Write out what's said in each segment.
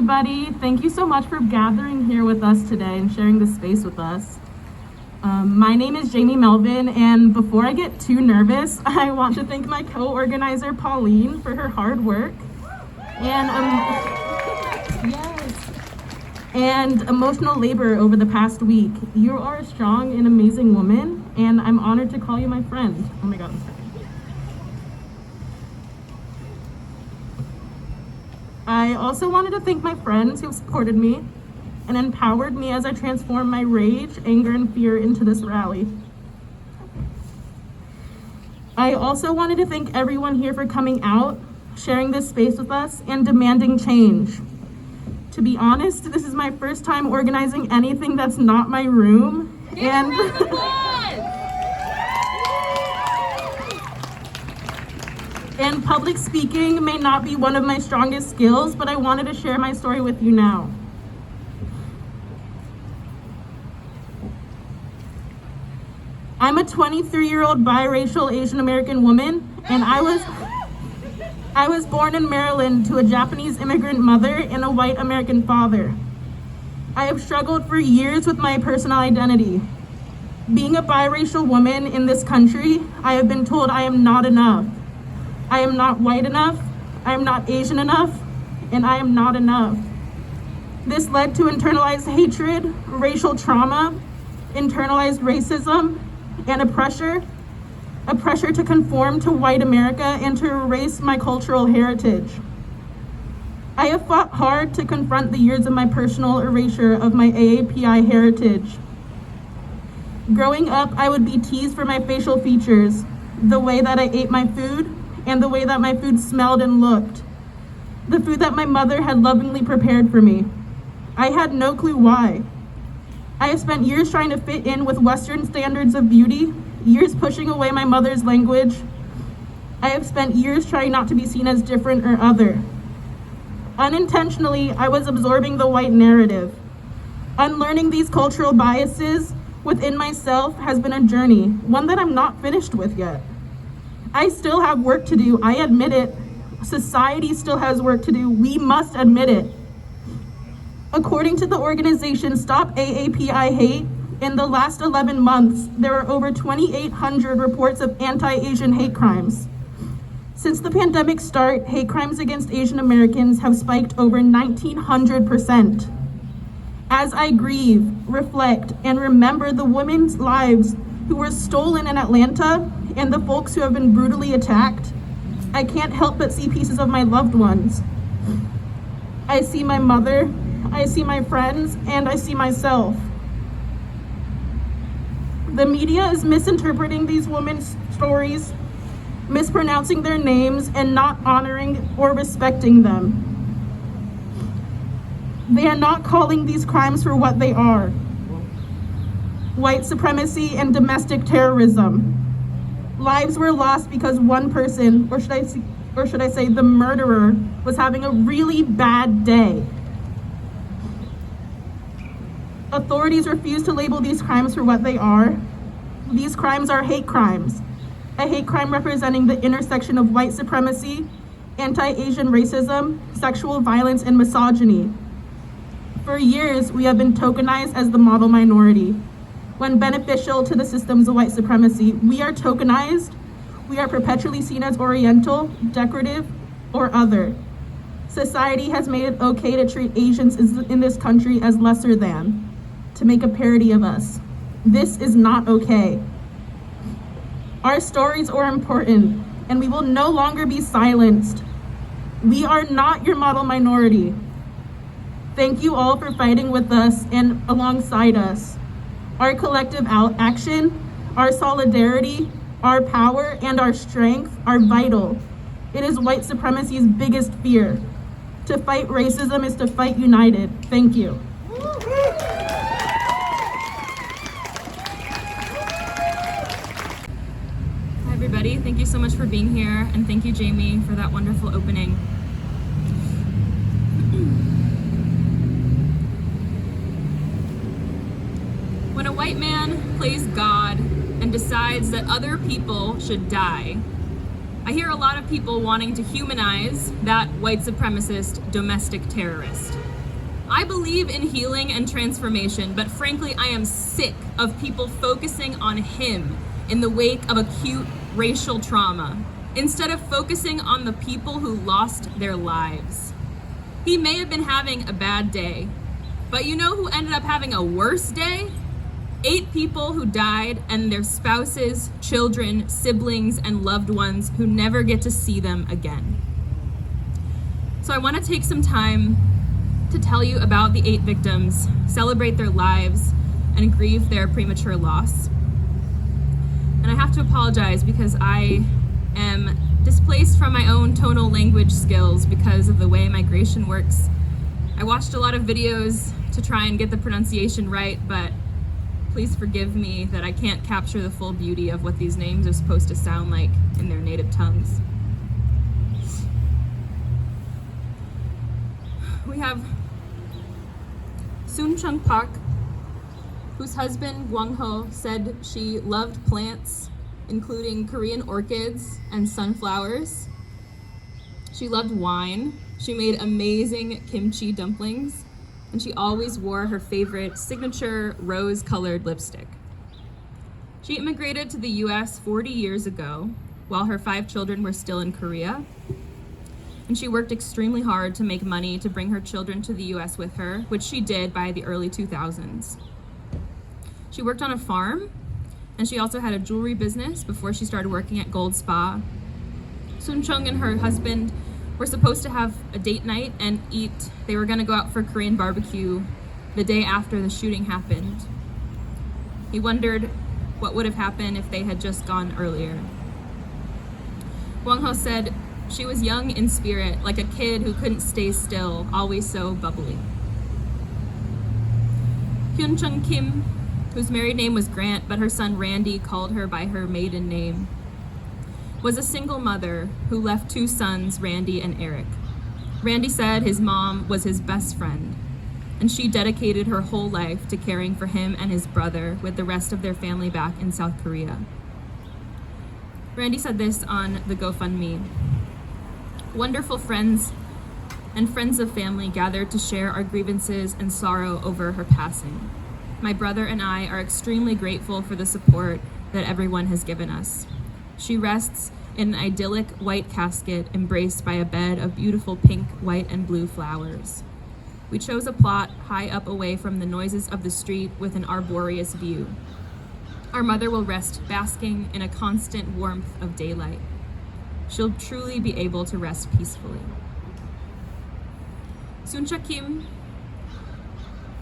everybody. Thank you so much for gathering here with us today and sharing this space with us. My name is Jamie Melvin, and before I get too nervous, I want to thank my co-organizer, Pauline, for her hard work and emotional labor over the past week. You are a strong and amazing woman, and I'm honored to call you my friend. Oh my God. I also wanted to thank my friends who supported me and empowered me as I transformed my rage, anger, and fear into this rally. I also wanted to thank everyone here for coming out, sharing this space with us, and demanding change. To be honest, this is my first time organizing anything that's not my room, and public speaking may not be one of my strongest skills, but I wanted to share my story with you now. I'm a 23-year-old biracial Asian American woman, and I was born in Maryland to a Japanese immigrant mother and a white American father. I have struggled for years with my personal identity. Being a biracial woman in this country, I have been told I am not enough. I am not white enough, I am not Asian enough, and I am not enough. This led to internalized hatred, racial trauma, internalized racism, and a pressure to conform to white America and to erase my cultural heritage. I have fought hard to confront the years of my personal erasure of my AAPI heritage. Growing up, I would be teased for my facial features, the way that I ate my food, and the way that my food smelled and looked. The food that my mother had lovingly prepared for me. I had no clue why. I have spent years trying to fit in with Western standards of beauty, years pushing away my mother's language. I have spent years trying not to be seen as different or other. Unintentionally, I was absorbing the white narrative. Unlearning these cultural biases within myself has been a journey, one that I'm not finished with yet. I still have work to do, I admit it. Society still has work to do, we must admit it. According to the organization Stop AAPI Hate, in the last 11 months, there are over 2,800 reports of anti-Asian hate crimes. Since the pandemic start, hate crimes against Asian Americans have spiked over 1,900%. As I grieve, reflect, and remember the women's lives who were stolen in Atlanta and the folks who have been brutally attacked, I can't help but see pieces of my loved ones. I see my mother, I see my friends, and I see myself. The media is misinterpreting these women's stories, mispronouncing their names, and not honoring or respecting them. They are not calling these crimes for what they are: white supremacy and domestic terrorism. Lives were lost because one person, or should I say the murderer, was having a really bad day. Authorities refuse to label these crimes for what they are. These crimes are hate crimes. A hate crime representing the intersection of white supremacy, anti-Asian racism, sexual violence, and misogyny. For years, we have been tokenized as the model minority. When beneficial to the systems of white supremacy, we are tokenized, we are perpetually seen as Oriental, decorative, or other. Society has made it okay to treat Asians in this country as lesser than, to make a parody of us. This is not okay. Our stories are important, and we will no longer be silenced. We are not your model minority. Thank you all for fighting with us and alongside us. Our collective action, our solidarity, our power, and our strength are vital. It is white supremacy's biggest fear. To fight racism is to fight united. Thank you. Hi everybody, thank you so much for being here, and thank you Jamie for that wonderful opening. When a white man plays God and decides that other people should die, I hear a lot of people wanting to humanize that white supremacist domestic terrorist. I believe in healing and transformation, but frankly, I am sick of people focusing on him in the wake of acute racial trauma, instead of focusing on the people who lost their lives. He may have been having a bad day, but you know who ended up having a worse day? 8 people who died, and their spouses, children, siblings, and loved ones who never get to see them again. So I want to take some time to tell you about the 8 victims, celebrate their lives, and grieve their premature loss. And I have to apologize because I am displaced from my own tonal language skills because of the way migration works. I watched a lot of videos to try and get the pronunciation right, but please forgive me that I can't capture the full beauty of what these names are supposed to sound like in their native tongues. We have Soon Chung Pak, whose husband Gwang Ho said she loved plants, including Korean orchids and sunflowers. She loved wine. She made amazing kimchi dumplings, and she always wore her favorite signature rose-colored lipstick. She immigrated to the US 40 years ago while her 5 children were still in Korea, and she worked extremely hard to make money to bring her children to the US with her, which she did by the early 2000s. She worked on a farm, and she also had a jewelry business before she started working at Gold Spa. Soon Chung and her husband were supposed to have a date night and eat. They were gonna go out for Korean barbecue the day after the shooting happened. He wondered what would have happened if they had just gone earlier. Gwang Ho said she was young in spirit, like a kid who couldn't stay still, always so bubbly. Hyun Chung Kim, whose married name was Grant, but her son Randy called her by her maiden name, was a single mother who left 2 sons, Randy and Eric. Randy said his mom was his best friend, and she dedicated her whole life to caring for him and his brother with the rest of their family back in South Korea. Randy said this on the GoFundMe. Wonderful friends and friends of family gathered to share our grievances and sorrow over her passing. My brother and I are extremely grateful for the support that everyone has given us. She rests in an idyllic white casket embraced by a bed of beautiful pink, white, and blue flowers. We chose a plot high up away from the noises of the street with an arboreous view. Our mother will rest basking in a constant warmth of daylight. She'll truly be able to rest peacefully. Soon Cha Kim,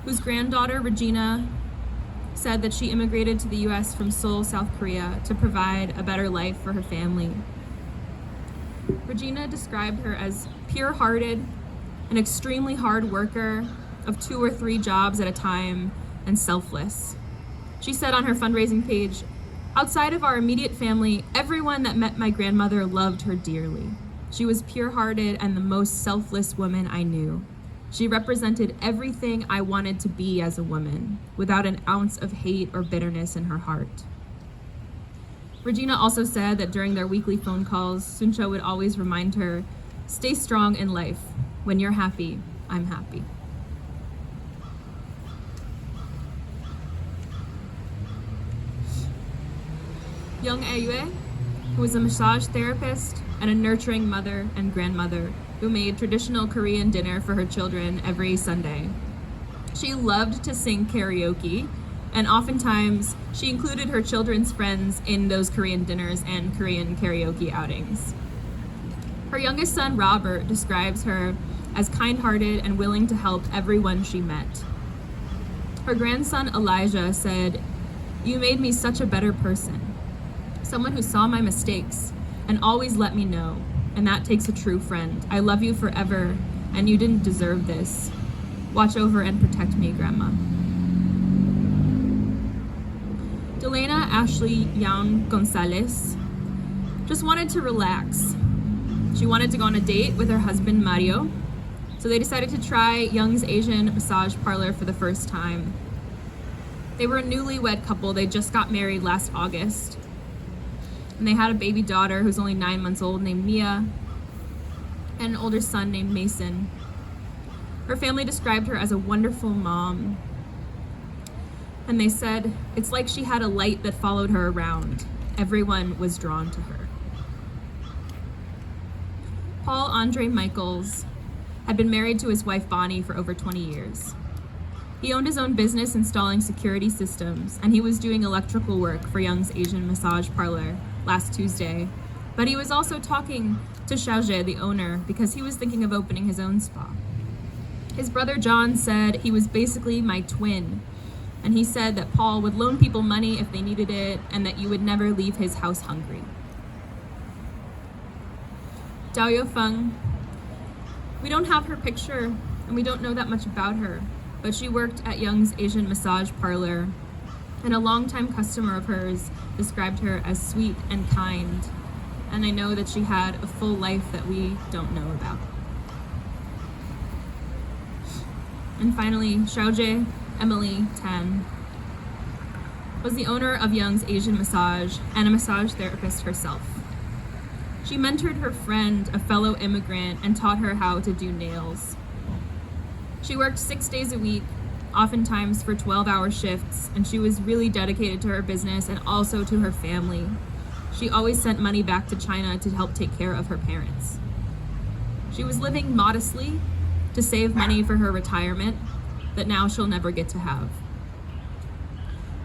whose granddaughter Regina said that she immigrated to the US from Seoul, South Korea to provide a better life for her family. Regina described her as pure-hearted, an extremely hard worker of 2 or 3 jobs at a time, and selfless. She said on her fundraising page, "Outside of our immediate family, everyone that met my grandmother loved her dearly. She was pure-hearted and the most selfless woman I knew. She represented everything I wanted to be as a woman, without an ounce of hate or bitterness in her heart." Regina also said that during their weekly phone calls, Suncha would always remind her, "Stay strong in life. When you're happy, I'm happy." Young Ae-yue, who was a massage therapist and a nurturing mother and grandmother who made traditional Korean dinner for her children every Sunday. She loved to sing karaoke, and oftentimes she included her children's friends in those Korean dinners and Korean karaoke outings. Her youngest son, Robert, describes her as kind-hearted and willing to help everyone she met. Her grandson, Elijah, said, "You made me such a better person. Someone who saw my mistakes and always let me know, and that takes a true friend. I love you forever, and you didn't deserve this. Watch over and protect me, Grandma." Delana Ashley Young Gonzalez just wanted to relax. She wanted to go on a date with her husband, Mario, so they decided to try Young's Asian massage parlor for the first time. They were a newlywed couple. They just got married last August. And they had a baby daughter who's only 9 months old named Mia, and an older son named Mason. Her family described her as a wonderful mom. And they said, it's like she had a light that followed her around. Everyone was drawn to her. Paul Andre Michaels had been married to his wife Bonnie for over 20 years. He owned his own business installing security systems, and he was doing electrical work for Young's Asian Massage Parlor last Tuesday. But he was also talking to Xiaojie, the owner, because he was thinking of opening his own spa. His brother John said he was basically my twin, and he said that Paul would loan people money if they needed it, and that you would never leave his house hungry. Dao Yofeng, we don't have her picture, and we don't know that much about her, but she worked at Young's Asian Massage Parlor, and a longtime customer of hers described her as sweet and kind, and I know that she had a full life that we don't know about. And finally, Xiaojie Emily Tan was the owner of Young's Asian Massage and a massage therapist herself. She mentored her friend, a fellow immigrant, and taught her how to do nails. She worked 6 days a week, oftentimes for 12-hour shifts, and she was really dedicated to her business and also to her family. She always sent money back to China to help take care of her parents. She was living modestly to save money for her retirement that now she'll never get to have.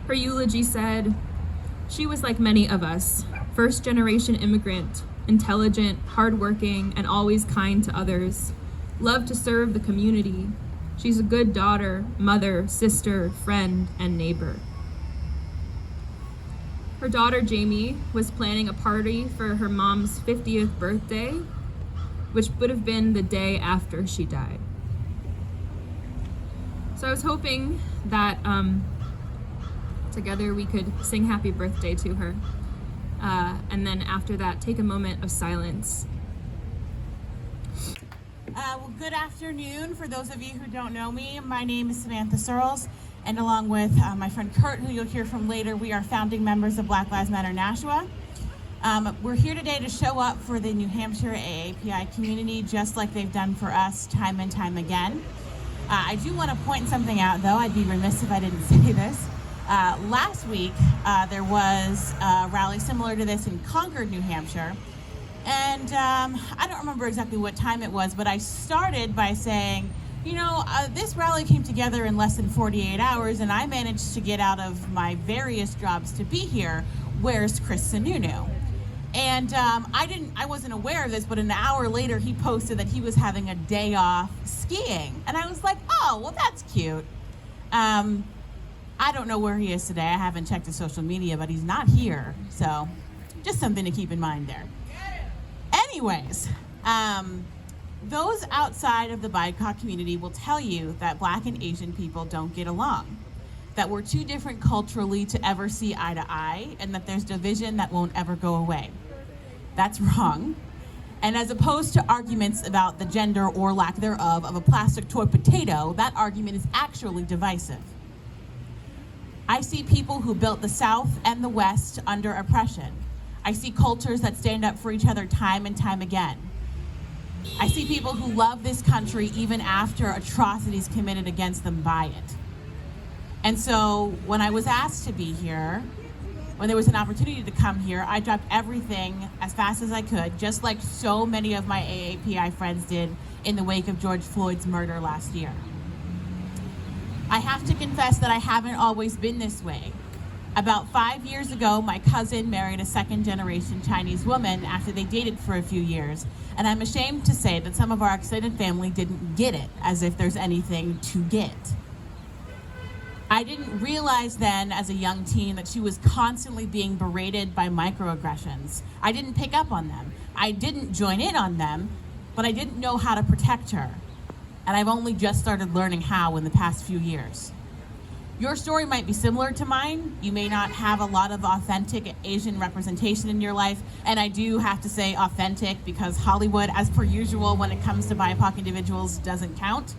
Her eulogy said, she was like many of us, first-generation immigrant, intelligent, hardworking, and always kind to others, loved to serve the community. She's a good daughter, mother, sister, friend, and neighbor. Her daughter Jamie was planning a party for her mom's 50th birthday, which would have been the day after she died. So I was hoping that together we could sing happy birthday to her. And then after that, take a moment of silence. Well, good afternoon. For those of you who don't know me, my name is Samantha Searles, and along with my friend Kurt, who you'll hear from later, we are founding members of Black Lives Matter Nashua. We're here today to show up for the New Hampshire AAPI community, just like they've done for us time and time again. I do want to point something out, though. I'd be remiss if I didn't say this. Last week, there was a rally similar to this in Concord, New Hampshire. And I don't remember exactly what time it was, but I started by saying, this rally came together in less than 48 hours, and I managed to get out of my various jobs to be here. Where's Chris Sununu? And I wasn't aware of this, but an hour later, he posted that he was having a day off skiing. And I was like, oh, well, that's cute. I don't know where he is today. I haven't checked his social media, but he's not here. So just something to keep in mind there. Anyways, those outside of the BIPOC community will tell you that Black and Asian people don't get along, that we're too different culturally to ever see eye to eye, and that there's division that won't ever go away. That's wrong. And as opposed to arguments about the gender or lack thereof of a plastic toy potato, that argument is actually divisive. I see people who built the South and the West under oppression. I see cultures that stand up for each other time and time again. I see people who love this country even after atrocities committed against them by it. And so when I was asked to be here, when there was an opportunity to come here, I dropped everything as fast as I could, just like so many of my AAPI friends did in the wake of George Floyd's murder last year. I have to confess that I haven't always been this way. About 5 years ago, my cousin married a second-generation Chinese woman after they dated for a few years, and I'm ashamed to say that some of our extended family didn't get it, as if there's anything to get. I didn't realize then, as a young teen, that she was constantly being berated by microaggressions. I didn't pick up on them. I didn't join in on them, but I didn't know how to protect her. And I've only just started learning how in the past few years. Your story might be similar to mine. You may not have a lot of authentic Asian representation in your life, and I do have to say authentic because Hollywood, as per usual when it comes to BIPOC individuals, doesn't count.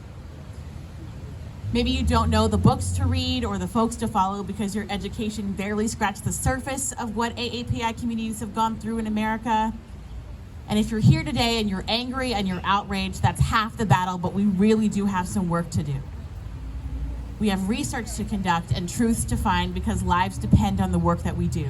Maybe you don't know the books to read or the folks to follow because your education barely scratched the surface of what AAPI communities have gone through in America. And if you're here today and you're angry and you're outraged, that's half the battle, but we really do have some work to do. We have research to conduct and truths to find because lives depend on the work that we do.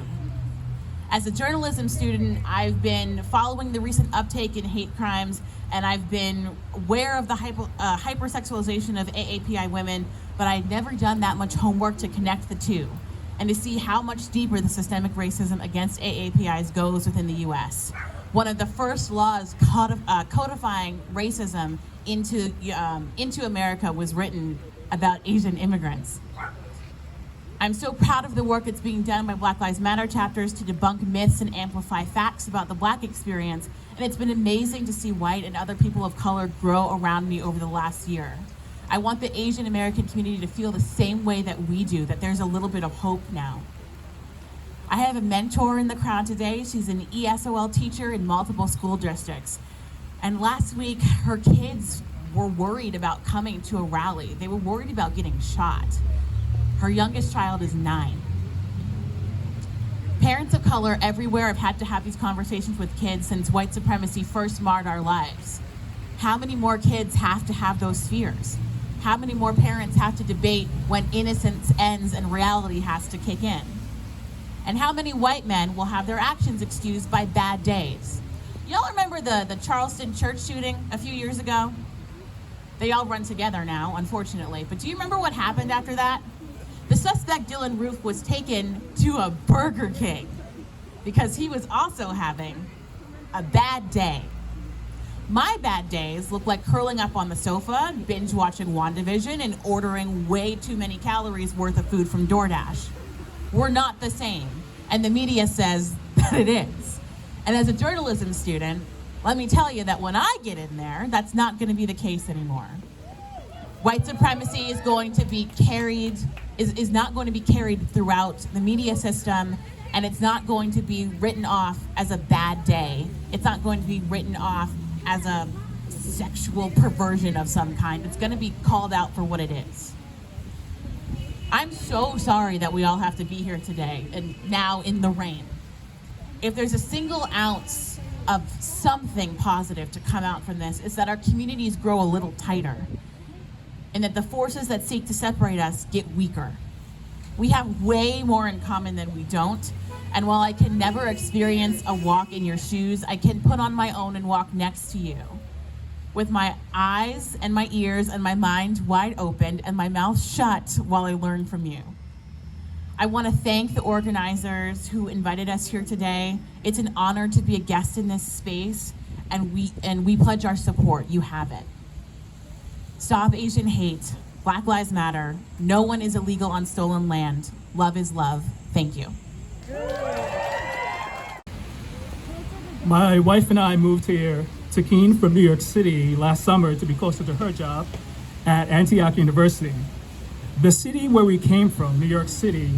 As a journalism student, I've been following the recent uptake in hate crimes, and I've been aware of the hypersexualization of AAPI women, but I'd never done that much homework to connect the two and to see how much deeper the systemic racism against AAPIs goes within the US. One of the first laws codifying racism into America was written about Asian immigrants. I'm so proud of the work that's being done by Black Lives Matter chapters to debunk myths and amplify facts about the Black experience, and it's been amazing to see white and other people of color grow around me over the last year. I want the Asian American community to feel the same way that we do, that there's a little bit of hope now. I have a mentor in the crowd today. She's an ESOL teacher in multiple school districts. And last week, her kids were worried about coming to a rally. They were worried about getting shot. Her youngest child is 9. Parents of color everywhere have had to have these conversations with kids since white supremacy first marred our lives. How many more kids have to have those fears? How many more parents have to debate when innocence ends and reality has to kick in? And how many white men will have their actions excused by bad days? Y'all remember the Charleston church shooting a few years ago? They all run together now, unfortunately. But do you remember what happened after that? The suspect, Dylan Roof, was taken to a Burger King because he was also having a bad day. My bad days look like curling up on the sofa, binge watching WandaVision, and ordering way too many calories worth of food from DoorDash. We're not the same, and the media says that it is. And as a journalism student, let me tell you that when I get in there, that's not going to be the case anymore. White supremacy is going to be carried, is not going to be carried throughout the media system, and it's not going to be written off as a bad day. It's not going to be written off as a sexual perversion of some kind. It's going to be called out for what it is. I'm so sorry that we all have to be here today and now in the rain. If there's a single ounce of something positive to come out from this, it's that our communities grow a little tighter and that the forces that seek to separate us get weaker. We have way more in common than we don't. And while I can never experience a walk in your shoes, I can put on my own and walk next to you with my eyes and my ears and my mind wide open and my mouth shut while I learn from you. I want to thank the organizers who invited us here today. It's an honor to be a guest in this space, and we pledge our support. You have it. Stop Asian hate. Black Lives Matter. No one is illegal on stolen land. Love is love. Thank you. My wife and I moved here to Keene from New York City last summer to be closer to her job at Antioch University. The city where we came from, New York City,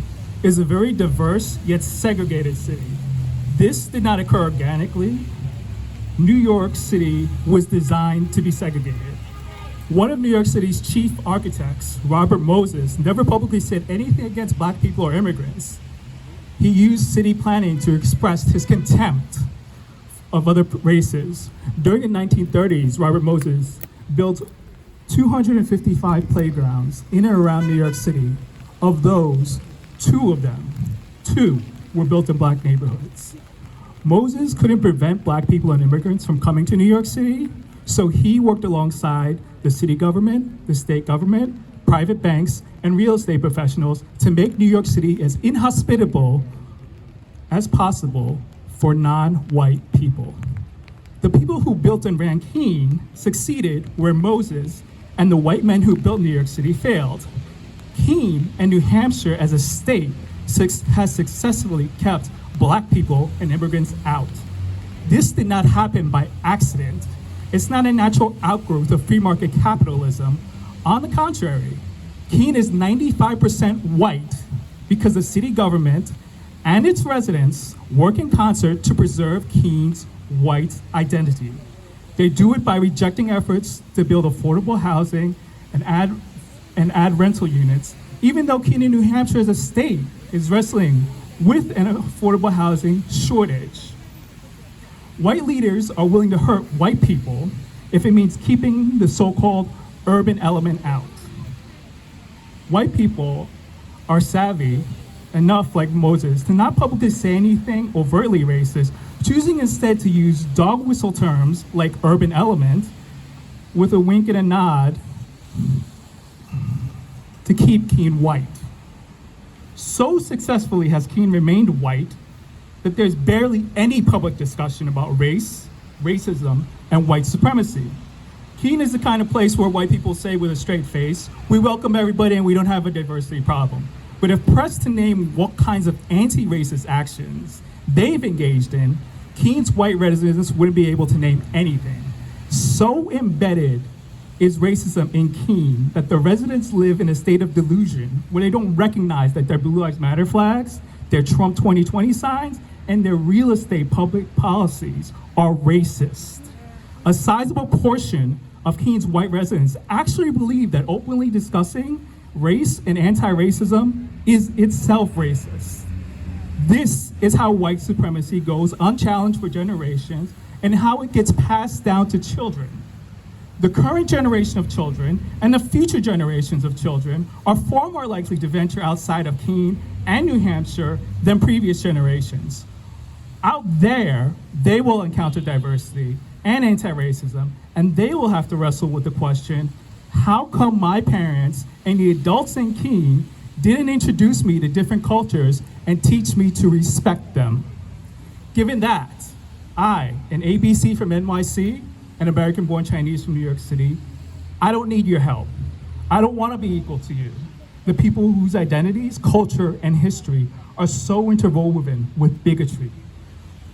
is a very diverse yet segregated city. This did not occur organically. New York City was designed to be segregated. One of New York City's chief architects, Robert Moses, never publicly said anything against Black people or immigrants. He used city planning to express his contempt of other races. During the 1930s, Robert Moses built 255 playgrounds in and around New York City. Of those, two were built in Black neighborhoods. Moses couldn't prevent Black people and immigrants from coming to New York City, so he worked alongside the city government, the state government, private banks, and real estate professionals to make New York City as inhospitable as possible for non-white people. The people who built and ran Keene succeeded where Moses and the white men who built New York City failed. Keene and New Hampshire as a state has successfully kept Black people and immigrants out. This did not happen by accident. It's not a natural outgrowth of free market capitalism. On the contrary, Keene is 95% white because the city government and its residents work in concert to preserve Keene's white identity. They do it by rejecting efforts to build affordable housing and add rental units, even though Keene, New Hampshire as a state is wrestling with an affordable housing shortage. White leaders are willing to hurt white people if it means keeping the so-called urban element out. White people are savvy enough, like Moses, to not publicly say anything overtly racist, choosing instead to use dog whistle terms like urban element with a wink and a nod to keep Keene white. So successfully has Keene remained white that there's barely any public discussion about race, racism, and white supremacy. Keene is the kind of place where white people say with a straight face, we welcome everybody and we don't have a diversity problem. But if pressed to name what kinds of anti-racist actions they've engaged in, Keene's white residents wouldn't be able to name anything. So embedded is racism in Keene that the residents live in a state of delusion where they don't recognize that their Blue Lives Matter flags, their Trump 2020 signs, and their real estate public policies are racist. A sizable portion of Keene's white residents actually believe that openly discussing race and anti-racism is itself racist. This is how white supremacy goes unchallenged for generations and how it gets passed down to children. The current generation of children and the future generations of children are far more likely to venture outside of Keene and New Hampshire than previous generations. Out there, they will encounter diversity and anti-racism, and they will have to wrestle with the question, how come my parents and the adults in Keene didn't introduce me to different cultures and teach me to respect them? Given that, I, an ABC from NYC, an American-born Chinese from New York City, I don't need your help. I don't want to be equal to you. The people whose identities, culture, and history are so interwoven with bigotry.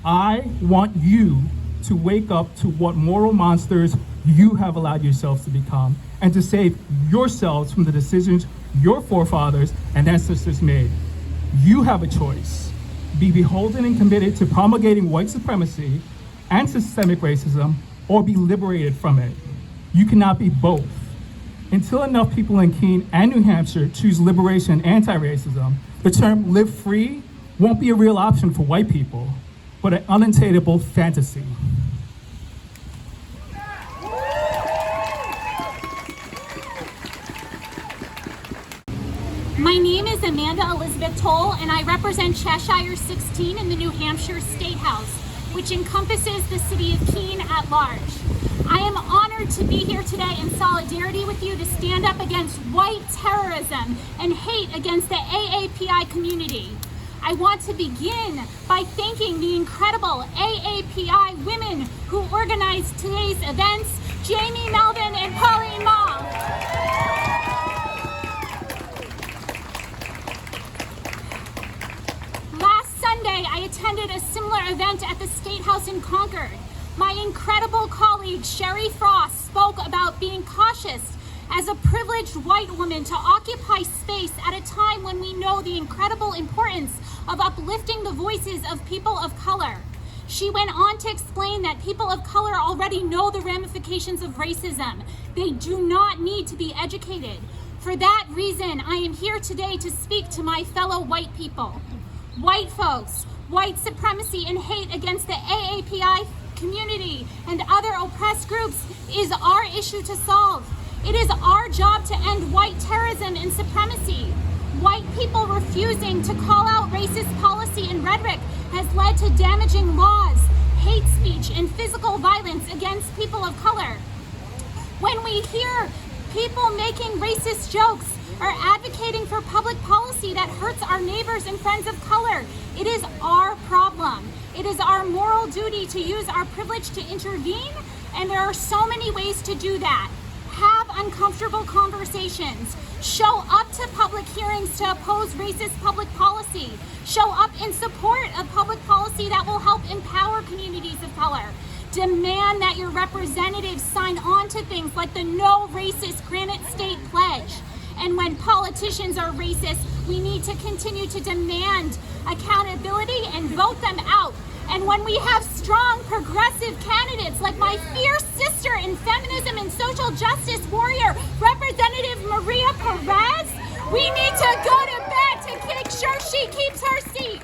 I want you to wake up to what moral monsters you have allowed yourselves to become and to save yourselves from the decisions your forefathers and ancestors made. You have a choice. Be beholden and committed to promulgating white supremacy and systemic racism, or be liberated from it. You cannot be both. Until enough people in Keene and New Hampshire choose liberation and anti-racism, the term live free won't be a real option for white people, but an unattainable fantasy. My name is Amanda Elizabeth Toll, and I represent Cheshire 16 in the New Hampshire State House, which encompasses the city of Keene at large. I am honored to be here today in solidarity with you to stand up against white terrorism and hate against the AAPI community. I want to begin by thanking the incredible AAPI women who organized today's events, Jamie Melvin and Pauline Ma. Sunday, I attended a similar event at the State House in Concord. My incredible colleague, Sherry Frost, spoke about being cautious as a privileged white woman to occupy space at a time when we know the incredible importance of uplifting the voices of people of color. She went on to explain that people of color already know the ramifications of racism. They do not need to be educated. For that reason, I am here today to speak to my fellow white people. White folks, white supremacy and hate against the AAPI community and other oppressed groups is our issue to solve. It is our job to end white terrorism and supremacy. White people refusing to call out racist policy and rhetoric has led to damaging laws, hate speech, and physical violence against people of color. When we hear people making racist jokes or advocating for public policy that hurts our neighbors and friends of color, it is our problem. It is our moral duty to use our privilege to intervene, and there are so many ways to do that. Have uncomfortable conversations. Show up to public hearings to oppose racist public policy. Show up in support of public policy that will help empower communities of color. Demand that your representatives sign on to things like the No Racist Granite State Pledge. And when politicians are racist, we need to continue to demand accountability and vote them out. And when we have strong progressive candidates like my fierce sister in feminism and social justice warrior, Representative Maria Perez, we need to go to bed to make sure she keeps her seat.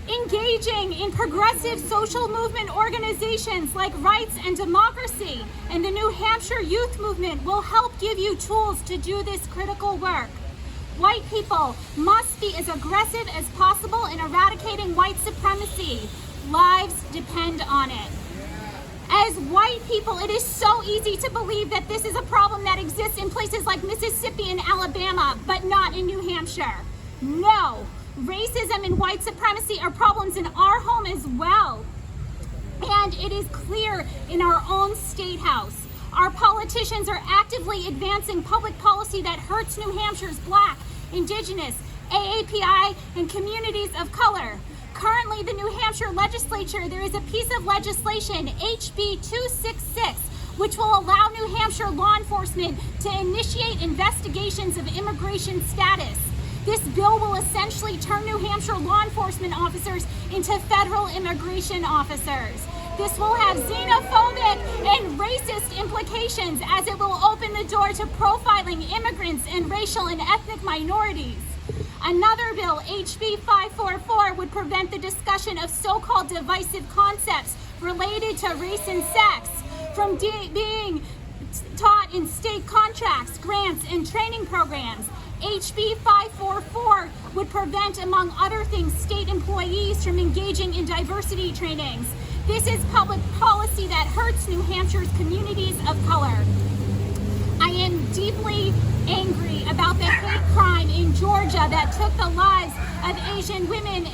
engaging in progressive social movement organizations like Rights and Democracy and the New Hampshire Youth Movement will help give you tools to do this critical work. White people must be as aggressive as possible in eradicating white supremacy. Lives depend on it. As white people, it is so easy to believe that this is a problem that exists in places like Mississippi and Alabama, but not in New Hampshire. No, racism and white supremacy are problems in our home as well. And it is clear in our own state house. Our politicians are actively advancing public policy that hurts New Hampshire's Black, Indigenous, AAPI, and communities of color. Currently, the New Hampshire legislature, there is a piece of legislation, HB 266, which will allow New Hampshire law enforcement to initiate investigations of immigration status. This bill will essentially turn New Hampshire law enforcement officers into federal immigration officers. This will have xenophobic and racist implications, as it will open the door to profiling immigrants and racial and ethnic minorities. Another bill, HB 544, would prevent the discussion of so-called divisive concepts related to race and sex from being taught in state contracts, grants, and training programs. HB 544 would prevent, among other things, state employees from engaging in diversity trainings. This is public policy that hurts New Hampshire's communities of color. I am deeply angry about the hate crime in Georgia that took the lives of Asian women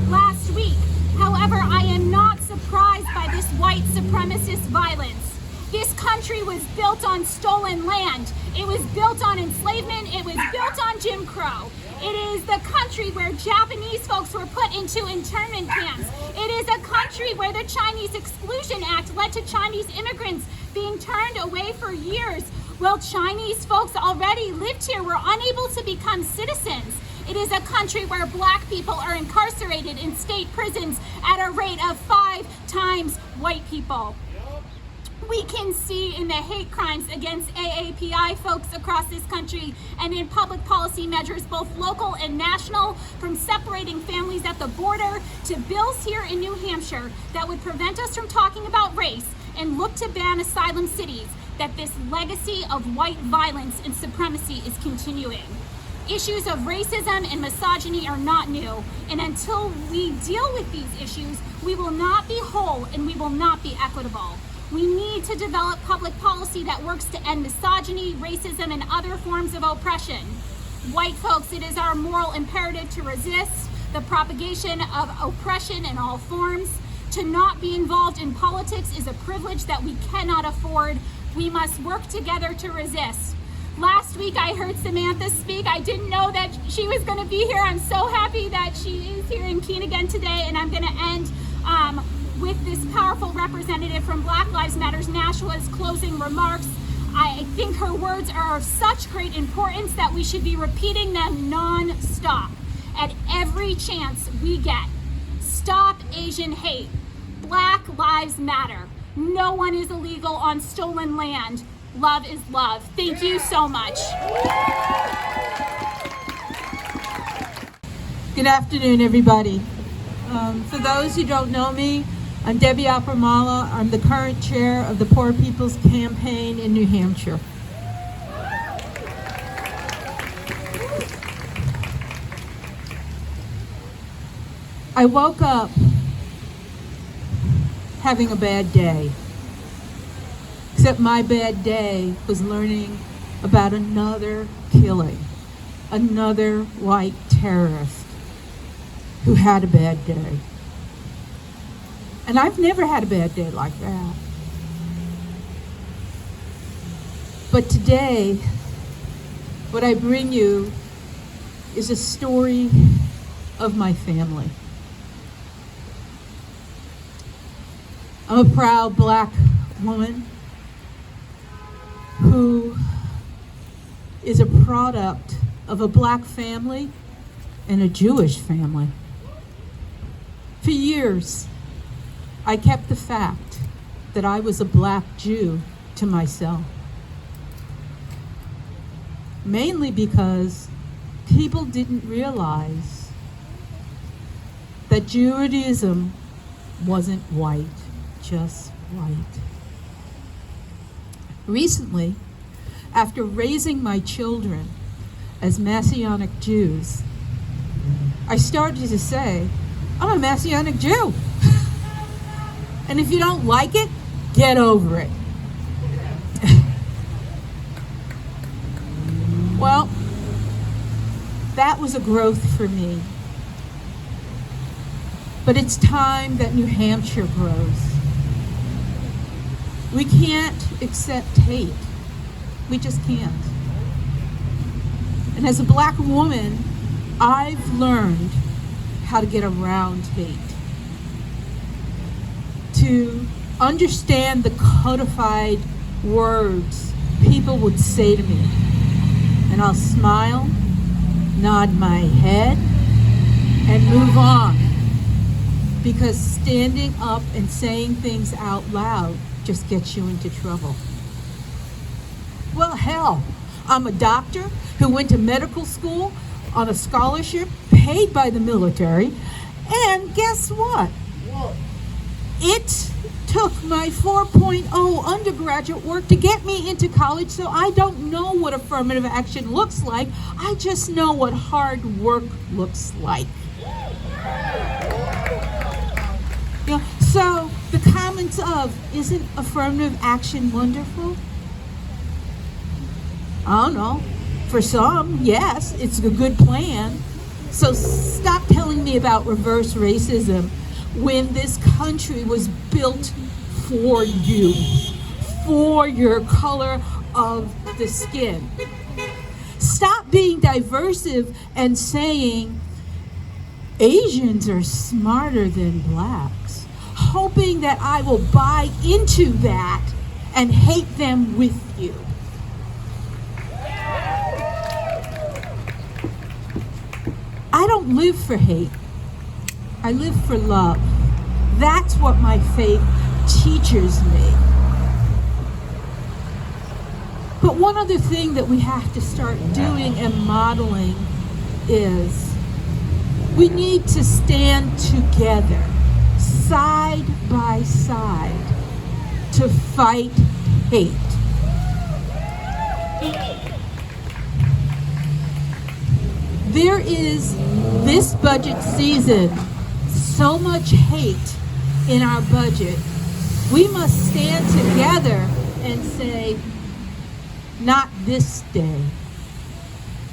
last week. However, I am not surprised by this white supremacist violence. This country was built on stolen land. It was built on enslavement. It was built on Jim Crow. It is the country where Japanese folks were put into internment camps. It is a country where the Chinese Exclusion Act led to Chinese immigrants being turned away for years. While Chinese folks already lived here were unable to become citizens. It is a country where Black people are incarcerated in state prisons at a rate of 5 times white people. We can see in the hate crimes against AAPI folks across this country and in public policy measures, both local and national, from separating families at the border to bills here in New Hampshire that would prevent us from talking about race and look to ban asylum cities, that this legacy of white violence and supremacy is continuing. Issues of racism and misogyny are not new, and until we deal with these issues, we will not be whole and we will not be equitable. We need to develop public policy that works to end misogyny, racism, and other forms of oppression. White folks, it is our moral imperative to resist the propagation of oppression in all forms. To not be involved in politics is a privilege that we cannot afford. We must work together to resist. Last week I heard Samantha speak. I didn't know that she was going to be here. I'm so happy that she is here in Keene again today, and I'm going to end with this powerful representative from Black Lives Matter's Nashua's closing remarks. I think her words are of such great importance that we should be repeating them non-stop at every chance we get. Stop Asian hate. Black Lives Matter. No one is illegal on stolen land. Love is love. Thank you so much. Good afternoon, everybody. For those who don't know me, I'm Debbie Apramala. I'm the current chair of the Poor People's Campaign in New Hampshire. I woke up having a bad day. Except my bad day was learning about another killing, another white terrorist who had a bad day. And I've never had a bad day like that. But today, what I bring you is a story of my family. I'm a proud Black woman who is a product of a Black family and a Jewish family. For years, I kept the fact that I was a Black Jew to myself. Mainly because people didn't realize that Judaism wasn't white, just white. Recently, after raising my children as Messianic Jews, I started to say, I'm a Messianic Jew. And if you don't like it, get over it. Well, that was a growth for me. But it's time that New Hampshire grows. We can't accept hate. We just can't. And as a black woman, I've learned how to get around hate. To understand the codified words people would say to me. And I'll smile, nod my head, and move on. Because standing up and saying things out loud just gets you into trouble. Well, hell, I'm a doctor who went to medical school on a scholarship paid by the military, and guess what? It took my 4.0 undergraduate work to get me into college, so I don't know what affirmative action looks like. I just know what hard work looks like. You know, so the comments of, isn't affirmative action wonderful? I don't know. For some, yes, it's a good plan. So stop telling me about reverse racism when this country was built for you, for your color of the skin. Stop being diversive and saying Asians are smarter than blacks, hoping that I will buy into that and hate them with you. I don't live for hate. I live for love. That's what my faith teaches me. But one other thing that we have to start doing and modeling is we need to stand together, side by side, to fight hate. There is, this budget season, so much hate in our budget. We must stand together and say, not this day.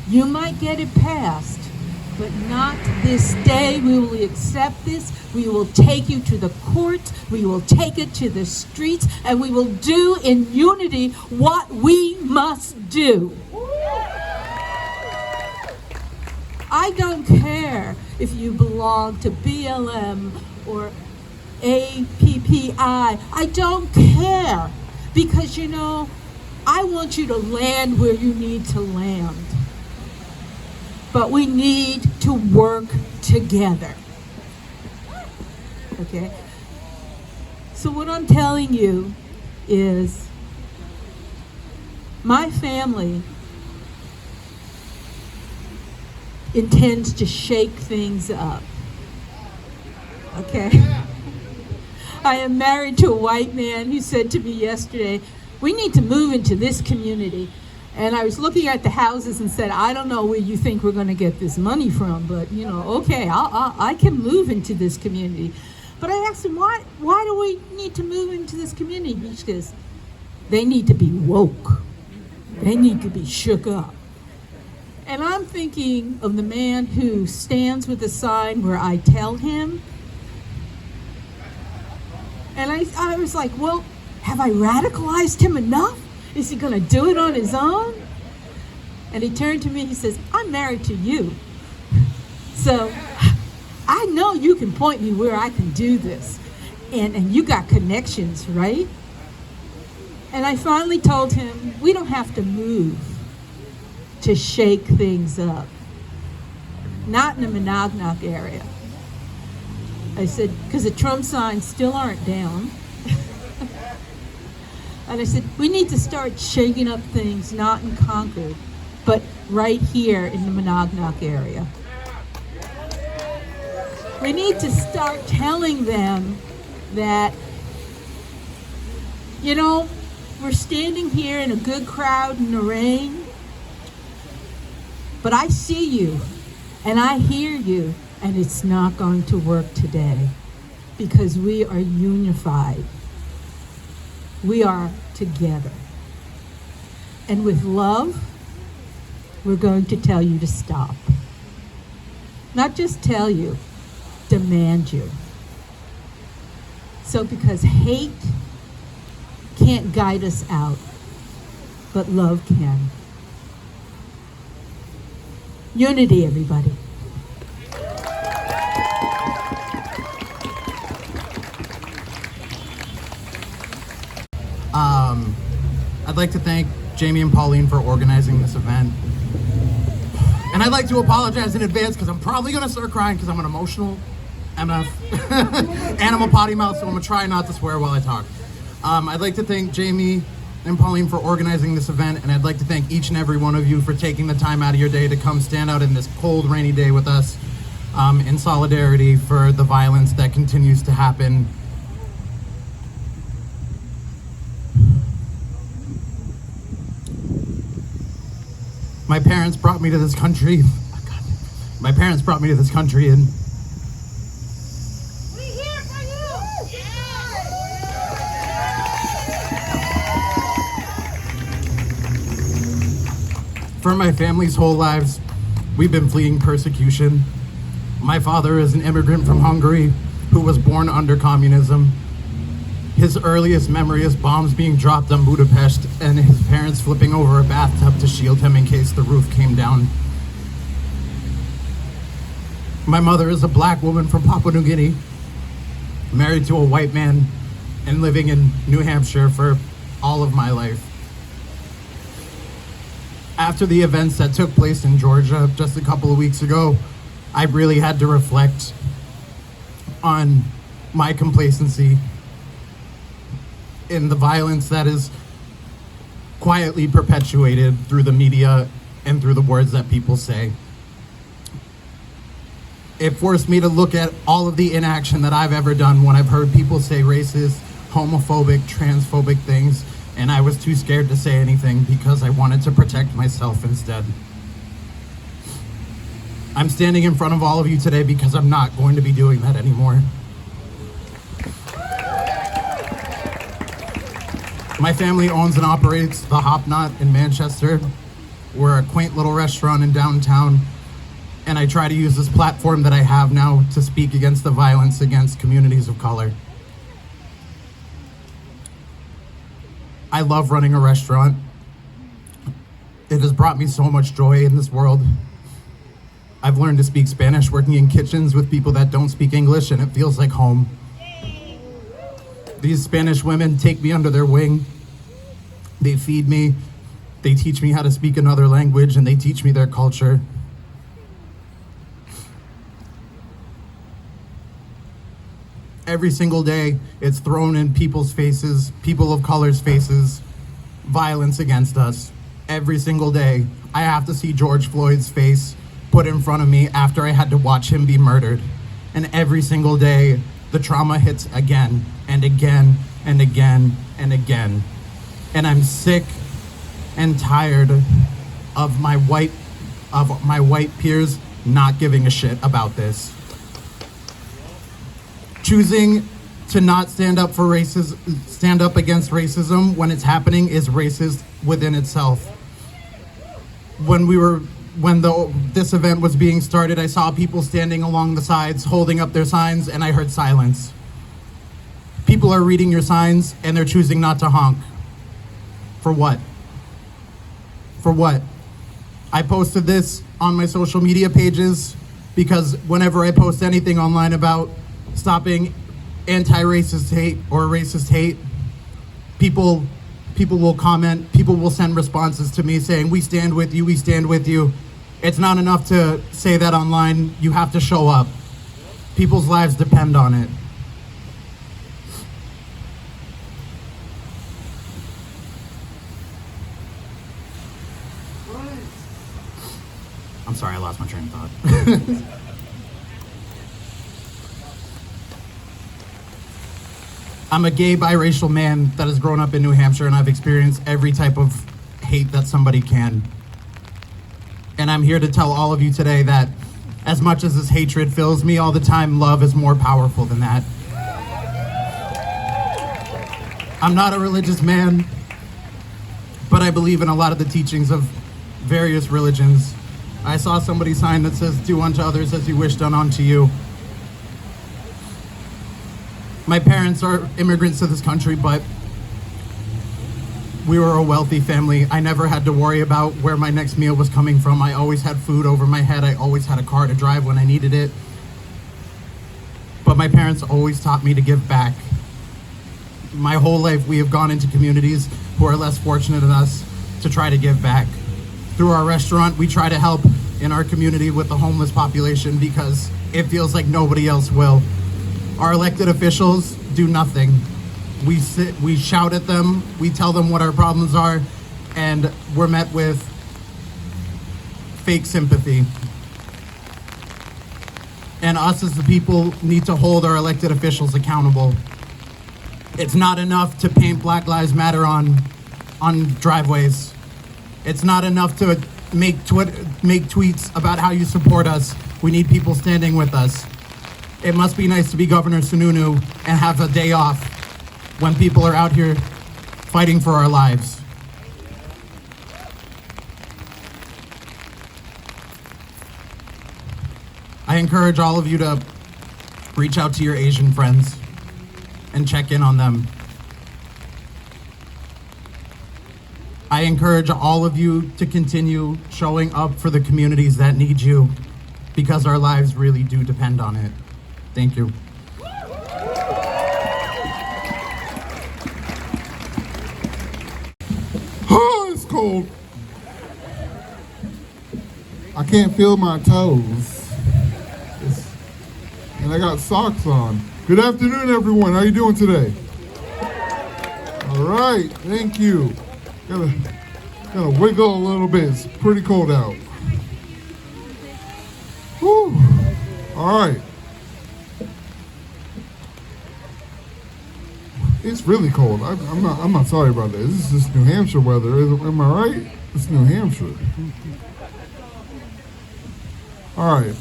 You might get it passed, but not this day. We will accept this. We will take you to the courts. We will take it to the streets, and we will do in unity what we must do. I don't care if you belong to BLM or APPI. I don't care, because you know, I want you to land where you need to land. But we need to work together. Okay? So what I'm telling you is my family intends to shake things up. Okay? I am married to a white man who said to me yesterday, we need to move into this community. And I was looking at the houses and said, I don't know where you think we're going to get this money from, but you know, okay, I can move into this community. But I asked him, why do we need to move into this community? He says, they need to be woke. They need to be shook up. And I'm thinking of the man who stands with a sign where I tell him. And I was like, well, have I radicalized him enough? Is he going to do it on his own? And he turned to me, he says, I'm married to you. So I know you can point me where I can do this. And you got connections, right? And I finally told him, we don't have to move to shake things up. Not in the Monadnock area. I said, because the Trump signs still aren't down. And I said, we need to start shaking up things, not in Concord, but right here in the Monadnock area. We need to start telling them that, you know, we're standing here in a good crowd in the rain, but I see you and I hear you, and it's not going to work today because we are unified. We are together. And with love, we're going to tell you to stop. Not just tell you, demand you. So because hate can't guide us out, but love can. Unity, everybody. I'd like to thank Jamie and Pauline for organizing this event. And I'd like to apologize in advance because I'm probably going to start crying because I'm an emotional MF, animal potty mouth, so I'm going to try not to swear while I talk. I'd like to thank Jamie and Pauline for organizing this event, and I'd like to thank each and every one of you for taking the time out of your day to come stand out in this cold, rainy day with us in solidarity for the violence that continues to happen. My parents brought me to this country. My parents brought me to this country, and for my family's whole lives, we've been fleeing persecution. My father is an immigrant from Hungary who was born under communism. His earliest memory is bombs being dropped on Budapest and his parents flipping over a bathtub to shield him in case the roof came down. My mother is a black woman from Papua New Guinea, married to a white man and living in New Hampshire for all of my life. After the events that took place in Georgia just a couple of weeks ago, I really had to reflect on my complacency in the violence that is quietly perpetuated through the media and through the words that people say. It forced me to look at all of the inaction that I've ever done when I've heard people say racist, homophobic, transphobic things, and I was too scared to say anything because I wanted to protect myself instead. I'm standing in front of all of you today because I'm not going to be doing that anymore. My family owns and operates the Hop Knot in Manchester. We're a quaint little restaurant in downtown, and I try to use this platform that I have now to speak against the violence against communities of color. I love running a restaurant. It has brought me so much joy in this world. I've learned to speak Spanish working in kitchens with people that don't speak English, and it feels like home. These Spanish women take me under their wing. They feed me, they teach me how to speak another language, and they teach me their culture. Every single day, it's thrown in people's faces, people of color's faces, violence against us. Every single day, I have to see George Floyd's face put in front of me after I had to watch him be murdered. And every single day, the trauma hits again and again and again and again. And I'm sick and tired of my white peers not giving a shit about this. Choosing to not stand up against racism when it's happening is racist within itself. When this event was being started, I saw people standing along the sides holding up their signs, and I heard silence. People are reading your signs and they're choosing not to honk. For what? For what? I posted this on my social media pages because whenever I post anything online about stopping anti-racist hate or racist hate, people will comment, people will send responses to me saying, we stand with you, we stand with you. It's not enough to say that online, you have to show up. People's lives depend on it. I'm sorry, I lost my train of thought. I'm a gay biracial man that has grown up in New Hampshire, and I've experienced every type of hate that somebody can. And I'm here to tell all of you today that as much as this hatred fills me all the time, love is more powerful than that. I'm not a religious man, but I believe in a lot of the teachings of various religions. I saw somebody sign that says, "Do unto others as you wish done unto you." My parents are immigrants to this country, but we were a wealthy family. I never had to worry about where my next meal was coming from. I always had food over my head. I always had a car to drive when I needed it. But my parents always taught me to give back. My whole life, we have gone into communities who are less fortunate than us to try to give back. Through our restaurant, we try to help in our community with the homeless population because it feels like nobody else will. Our elected officials do nothing. We shout at them, we tell them what our problems are, and we're met with fake sympathy. And us as the people need to hold our elected officials accountable. It's not enough to paint Black Lives Matter on driveways. It's not enough to make tweets about how you support us. We need people standing with us. It must be nice to be Governor Sununu and have a day off when people are out here fighting for our lives. I encourage all of you to reach out to your Asian friends and check in on them. I encourage all of you to continue showing up for the communities that need you because our lives really do depend on it. Thank you. Oh, it's cold. I can't feel my toes. And I got socks on. Good afternoon, everyone. How you doing today? All right, thank you. Gotta wiggle a little bit. It's pretty cold out. Whew. All right. It's really cold. I'm not sorry about that. This is just New Hampshire weather. Am I right? It's New Hampshire. All right.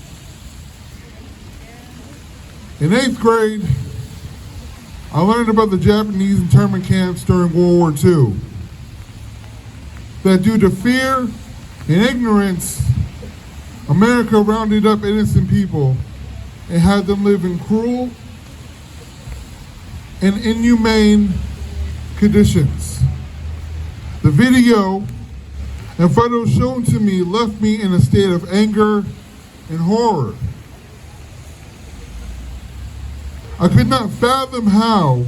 In 8th grade, I learned about the Japanese internment camps during World War II. That due to fear and ignorance, America rounded up innocent people and had them live in cruel and inhumane conditions. The video and photos shown to me left me in a state of anger and horror. I could not fathom how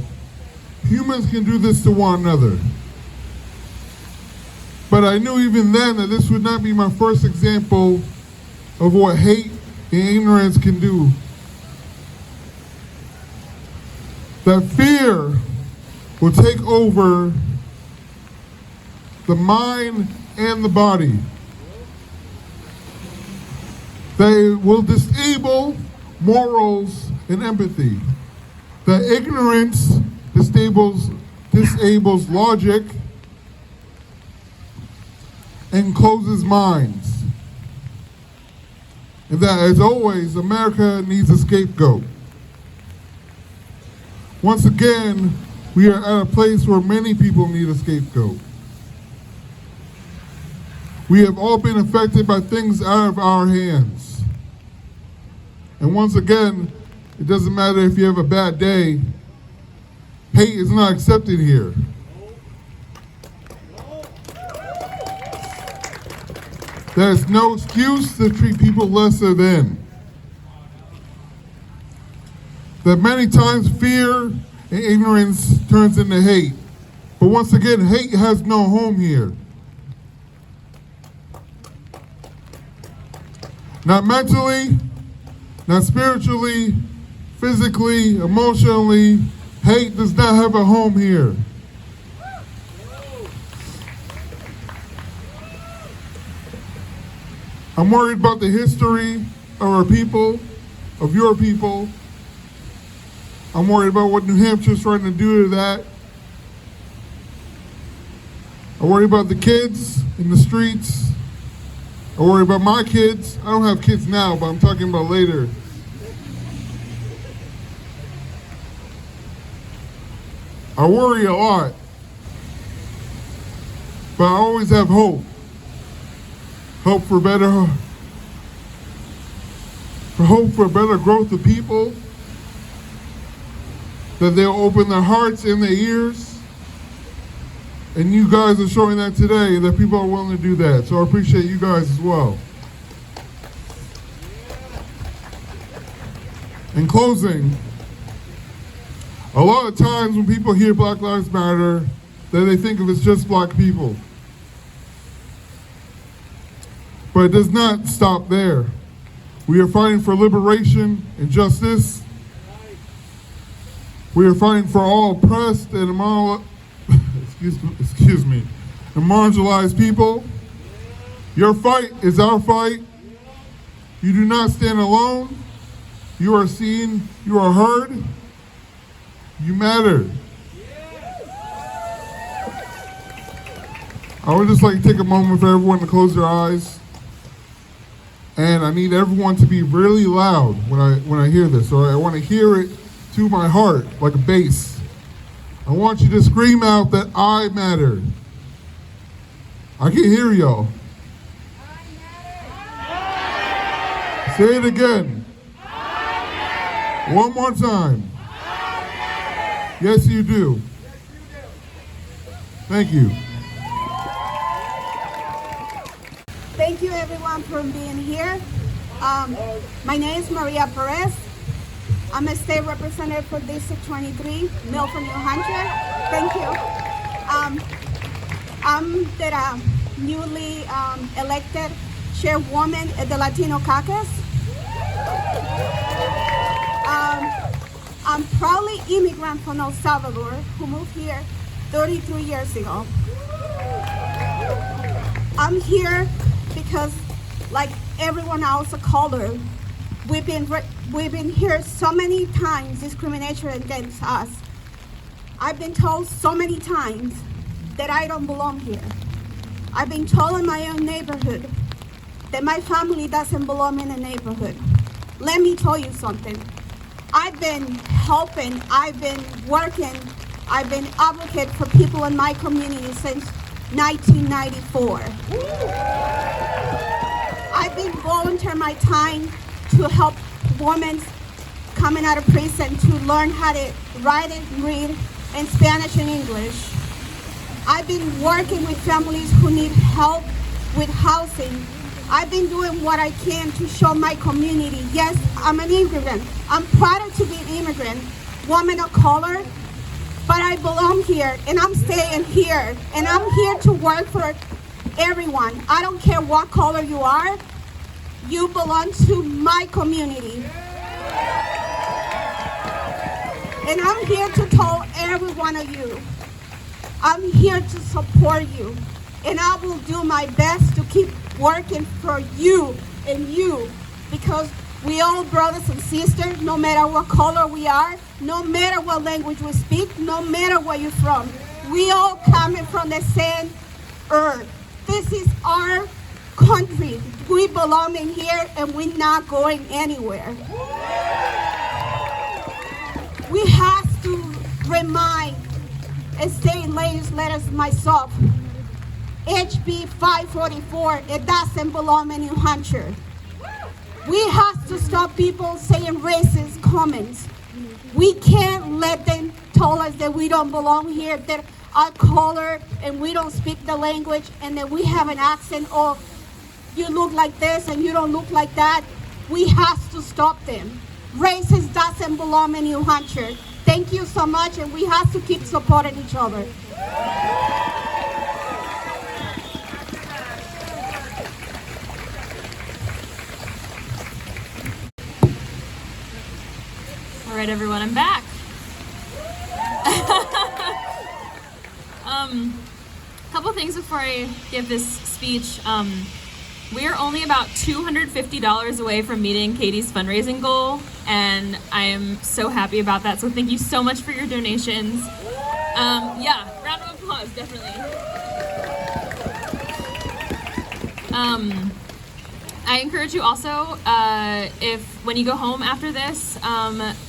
humans can do this to one another. But I knew even then that this would not be my first example of what hate and ignorance can do. That fear will take over the mind and the body. They will disable morals and empathy. That ignorance disables logic and closes minds. And that, as always, America needs a scapegoat. Once again, we are at a place where many people need a scapegoat. We have all been affected by things out of our hands. And once again, it doesn't matter if you have a bad day, hate is not accepted here. There's no excuse to treat people lesser than. That many times fear and ignorance turns into hate. But once again, hate has no home here. Not mentally, not spiritually, physically, emotionally, hate does not have a home here. I'm worried about the history of our people, of your people, I'm worried about what New Hampshire's trying to do to that. I worry about the kids in the streets. I worry about my kids. I don't have kids now, but I'm talking about later. I worry a lot, but I always have hope. Hope for better growth of people, that they'll open their hearts and their ears. And you guys are showing that today, that people are willing to do that. So I appreciate you guys as well. In closing, a lot of times when people hear Black Lives Matter, that they think of it's just black people. But it does not stop there. We are fighting for liberation and justice. We are fighting for all oppressed and marginalized people. Your fight is our fight. You do not stand alone. You are seen, you are heard. You matter. I would just like to take a moment for everyone to close their eyes. And I need everyone to be really loud when I hear this, or I want to hear it to my heart like a bass. I want you to scream out that I matter. I can hear y'all. Say it again. One more time. Yes, you do. Thank you. Thank you everyone for being here. My name is Maria Perez. I'm a state representative for District 23, Milford, New Hampshire. Thank you. I'm the newly elected chairwoman at the Latino Caucus. I'm proudly immigrant from El Salvador who moved here 33 years ago. I'm here because, like everyone else of color, we've been here so many times discrimination against us. I've been told so many times that I don't belong here. I've been told in my own neighborhood that my family doesn't belong in the neighborhood. Let me tell you something. I've been helping, I've been working, I've been advocate for people in my community since 1994. I've been volunteering my time to help women coming out of prison to learn how to write and read in Spanish and English. I've been working with families who need help with housing. I've been doing what I can to show my community, yes, I'm an immigrant. I'm proud to be an immigrant, woman of color, but I belong here and I'm staying here and I'm here to work for everyone. I don't care what color you are, you belong to my community. And I'm here to tell every one of you, I'm here to support you and I will do my best to keep working for you and you, because we all brothers and sisters, no matter what color we are, no matter what language we speak, no matter where you're from. We all coming from the same earth. This is our country. We belong in here and we're not going anywhere. We have to remind state legislators, myself, HB 544, it doesn't belong in New Hampshire. We have to stop people saying racist comments. We can't let them tell us that we don't belong here, that our color and we don't speak the language and that we have an accent, or you look like this and you don't look like that. We have to stop them. Racist doesn't belong in New Hampshire. Thank you so much, and we have to keep supporting each other. All right, everyone, I'm back. Couple things before I give this speech. We are only about $250 away from meeting Katie's fundraising goal, and I am so happy about that. So thank you so much for your donations. Yeah, round of applause, definitely. I encourage you also, if when you go home after this,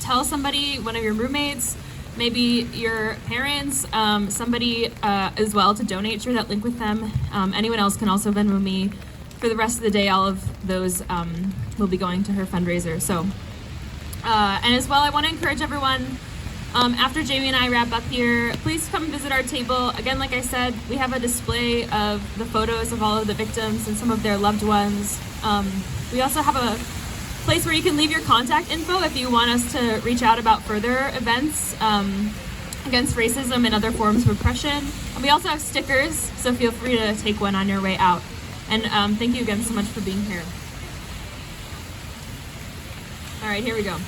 tell somebody, one of your roommates, maybe your parents, somebody as well, to donate. Share that link with them. Anyone else can also Venmo me. For the rest of the day, all of those will be going to her fundraiser. So, and as well, I want to encourage everyone, after Jamie and I wrap up here, please come visit our table. Again, like I said, we have a display of the photos of all of the victims and some of their loved ones. We also have a place where you can leave your contact info if you want us to reach out about further events against racism and other forms of oppression. And we also have stickers, so feel free to take one on your way out. And thank you again so much for being here. All right, here we go.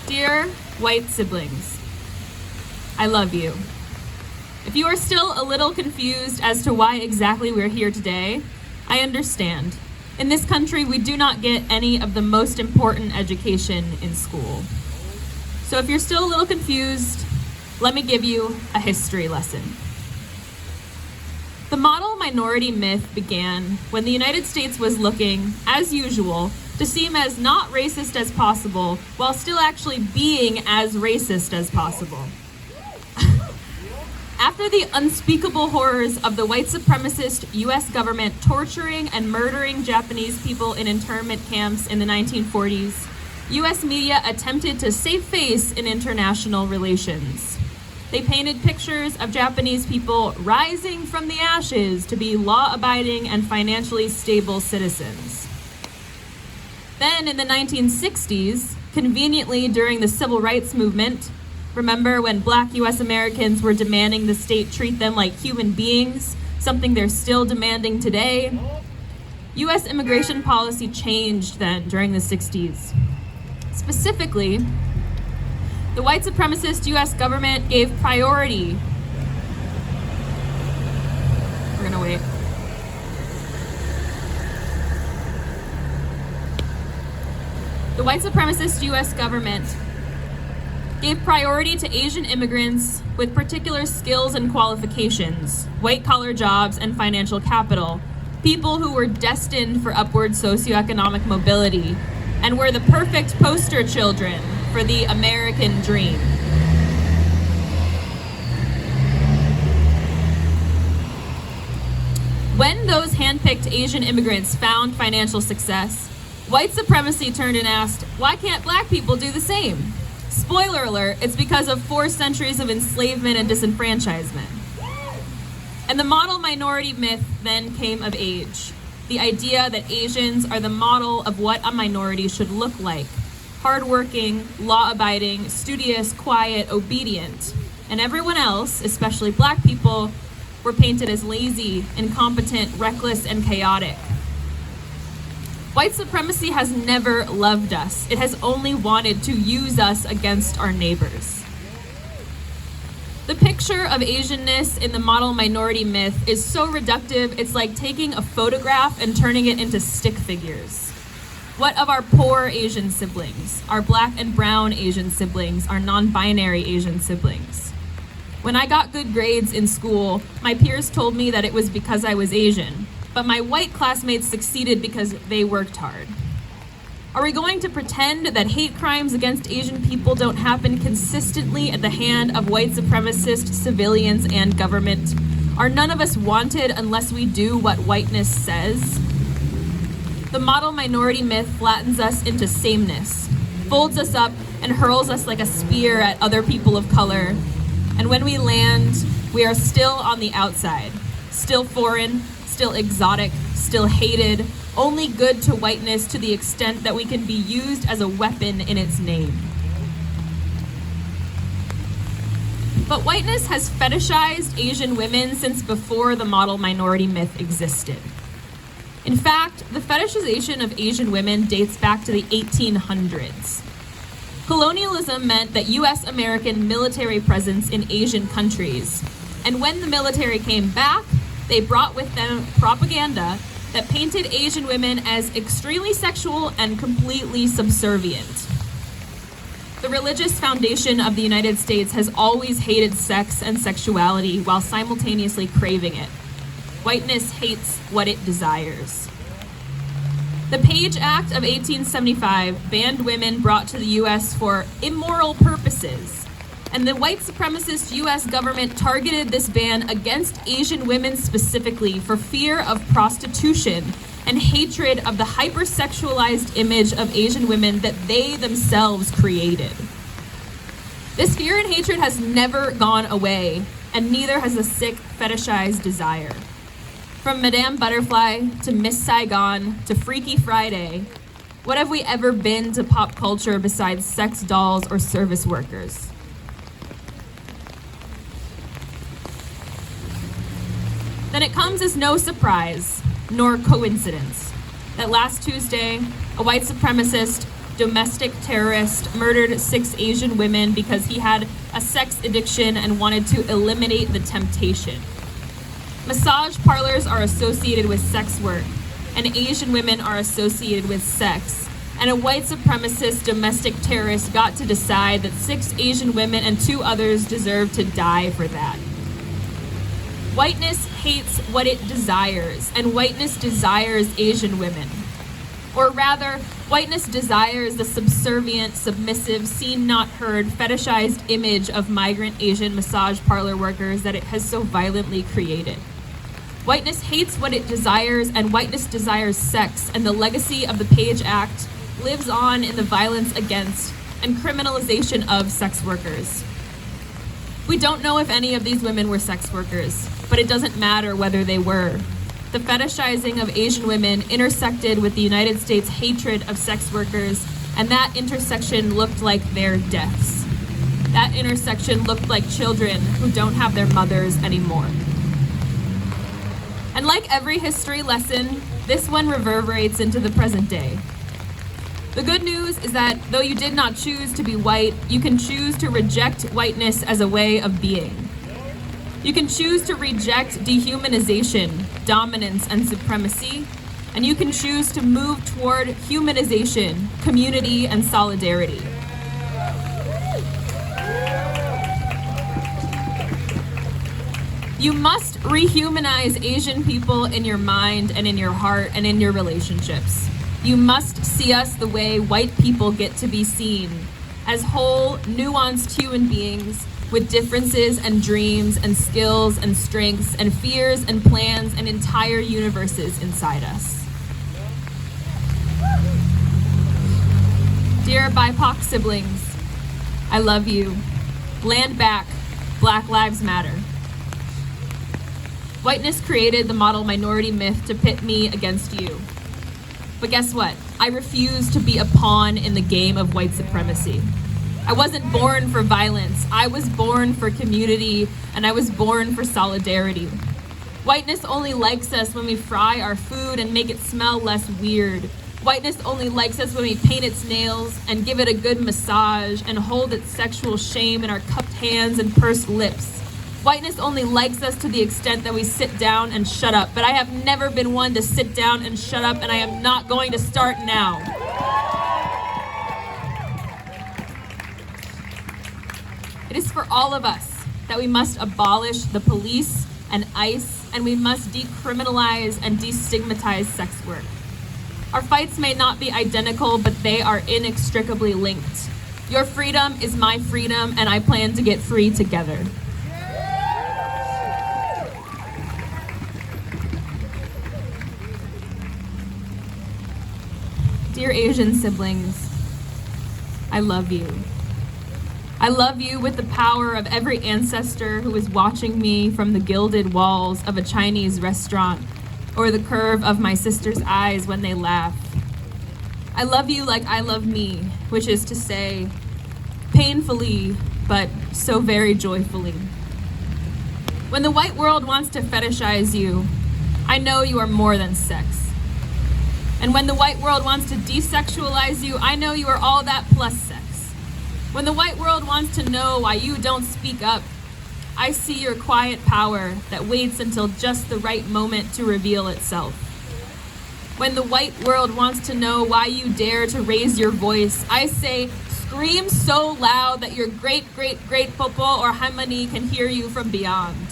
Dear white siblings, I love you. If you are still a little confused as to why exactly we're here today, I understand. In this country, we do not get any of the most important education in school. So if you're still a little confused, let me give you a history lesson. The model minority myth began when the United States was looking, as usual, to seem as not racist as possible while still actually being as racist as possible. After the unspeakable horrors of the white supremacist US government torturing and murdering Japanese people in internment camps in the 1940s, US media attempted to save face in international relations. They painted pictures of Japanese people rising from the ashes to be law-abiding and financially stable citizens. Then in the 1960s, conveniently during the Civil Rights Movement, remember when Black US Americans were demanding the state treat them like human beings, something they're still demanding today? US immigration policy changed then during the 60s. Specifically, the white supremacist US government gave priority. We're gonna wait. The white supremacist US government gave priority to Asian immigrants with particular skills and qualifications, white-collar jobs and financial capital, people who were destined for upward socioeconomic mobility, and were the perfect poster children for the American dream. When those handpicked Asian immigrants found financial success, white supremacy turned and asked, why can't black people do the same? Spoiler alert, it's because of 4 centuries of enslavement and disenfranchisement. And the model minority myth then came of age. The idea that Asians are the model of what a minority should look like. Hardworking, law-abiding, studious, quiet, obedient. And everyone else, especially black people, were painted as lazy, incompetent, reckless, and chaotic. White supremacy has never loved us. It has only wanted to use us against our neighbors. The picture of Asianness in the model minority myth is so reductive, it's like taking a photograph and turning it into stick figures. What of our poor Asian siblings, our black and brown Asian siblings, our non-binary Asian siblings? When I got good grades in school, my peers told me that it was because I was Asian. But my white classmates succeeded because they worked hard. Are we going to pretend that hate crimes against Asian people don't happen consistently at the hand of white supremacist civilians and government? Are none of us wanted unless we do what whiteness says? The model minority myth flattens us into sameness, folds us up, and hurls us like a spear at other people of color. And when we land, we are still on the outside, still foreign, still exotic, still hated, only good to whiteness to the extent that we can be used as a weapon in its name. But whiteness has fetishized Asian women since before the model minority myth existed. In fact, the fetishization of Asian women dates back to the 1800s. Colonialism meant that US American military presence in Asian countries, and when the military came back, They brought with them propaganda that painted Asian women as extremely sexual and completely subservient. The religious foundation of the United States has always hated sex and sexuality while simultaneously craving it. Whiteness hates what it desires. The Page Act of 1875 banned women brought to the U.S. for immoral purposes, and the white supremacist U.S. government targeted this ban against Asian women specifically for fear of prostitution and hatred of the hypersexualized image of Asian women that they themselves created. This fear and hatred has never gone away, and neither has a sick, fetishized desire. From Madame Butterfly to Miss Saigon to Freaky Friday, what have we ever been to pop culture besides sex dolls or service workers? Then it comes as no surprise, nor coincidence, that last Tuesday, a white supremacist, domestic terrorist murdered 6 Asian women because he had a sex addiction and wanted to eliminate the temptation. Massage parlors are associated with sex work, and Asian women are associated with sex. And a white supremacist domestic terrorist got to decide that 6 Asian women and 2 others deserve to die for that. Whiteness hates what it desires, and whiteness desires Asian women. Or rather, whiteness desires the subservient, submissive, seen not heard, fetishized image of migrant Asian massage parlor workers that it has so violently created. Whiteness hates what it desires, and whiteness desires sex, and the legacy of the Page Act lives on in the violence against and criminalization of sex workers. We don't know if any of these women were sex workers, but it doesn't matter whether they were. The fetishizing of Asian women intersected with the United States' hatred of sex workers, and that intersection looked like their deaths. That intersection looked like children who don't have their mothers anymore. And like every history lesson, this one reverberates into the present day. The good news is that though you did not choose to be white, you can choose to reject whiteness as a way of being. You can choose to reject dehumanization, dominance, and supremacy, and you can choose to move toward humanization, community, and solidarity. You must rehumanize Asian people in your mind and in your heart and in your relationships. You must see us the way white people get to be seen, as whole, nuanced human beings with differences and dreams and skills and strengths and fears and plans and entire universes inside us. Dear BIPOC siblings, I love you. Land back, Black Lives Matter. Whiteness created the model minority myth to pit me against you. But guess what? I refuse to be a pawn in the game of white supremacy. I wasn't born for violence. I was born for community, and I was born for solidarity. Whiteness only likes us when we fry our food and make it smell less weird. Whiteness only likes us when we paint its nails and give it a good massage and hold its sexual shame in our cupped hands and pursed lips. Whiteness only likes us to the extent that we sit down and shut up, but I have never been one to sit down and shut up, and I am not going to start now. It is for all of us that we must abolish the police and ICE, and we must decriminalize and destigmatize sex work. Our fights may not be identical, but they are inextricably linked. Your freedom is my freedom, and I plan to get free together. Dear Asian siblings, I love you. I love you with the power of every ancestor who is watching me from the gilded walls of a Chinese restaurant or the curve of my sister's eyes when they laugh. I love you like I love me, which is to say, painfully, but so very joyfully. When the white world wants to fetishize you, I know you are more than sex. And when the white world wants to desexualize you, I know you are all that plus sex. When the white world wants to know why you don't speak up, I see your quiet power that waits until just the right moment to reveal itself. When the white world wants to know why you dare to raise your voice, I say, scream so loud that your great Popo or Hamani can hear you from beyond.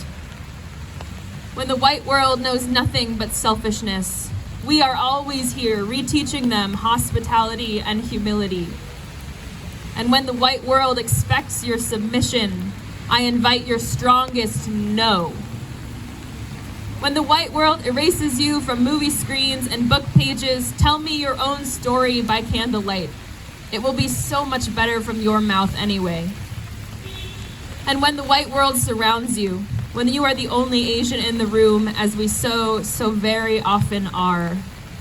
When the white world knows nothing but selfishness, we are always here reteaching them hospitality and humility. And when the white world expects your submission, I invite your strongest no. When the white world erases you from movie screens and book pages, tell me your own story by candlelight. It will be so much better from your mouth anyway. And when the white world surrounds you, when you are the only Asian in the room, as we so very often are,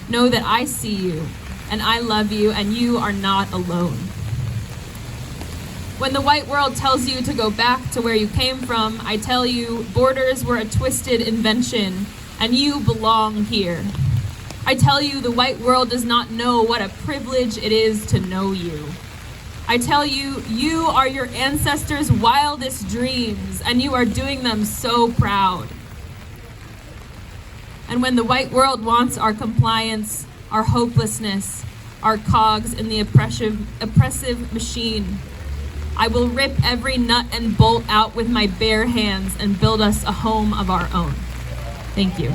know that I see you, and I love you, and you are not alone. When the white world tells you to go back to where you came from, I tell you borders were a twisted invention, and you belong here. I tell you the white world does not know what a privilege it is to know you. I tell you, you are your ancestors' wildest dreams, and you are doing them so proud. And when the white world wants our compliance, our hopelessness, our cogs in the oppressive machine, I will rip every nut and bolt out with my bare hands and build us a home of our own. Thank you.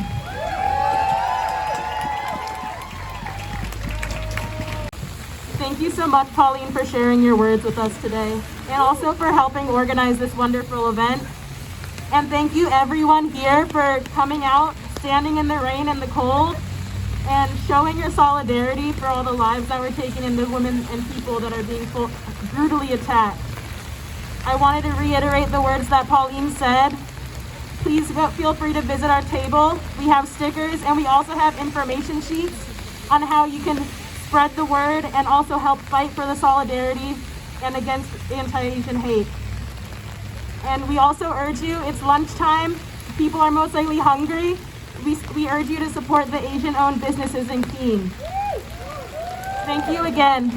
Thank you so much, Pauline, for sharing your words with us today, and also for helping organize this wonderful event. And thank you everyone here for coming out, standing in the rain and the cold, and showing your solidarity for all the lives that were taken and the women and people that are being brutally attacked. I wanted to reiterate the words that Pauline said. Please feel free to visit our table. We have stickers, and we also have information sheets on how you can spread the word and also help fight for the solidarity and against anti-Asian hate. And we also urge you, it's lunchtime, people are most likely hungry. We urge you to support the Asian-owned businesses in Keene. Thank you again.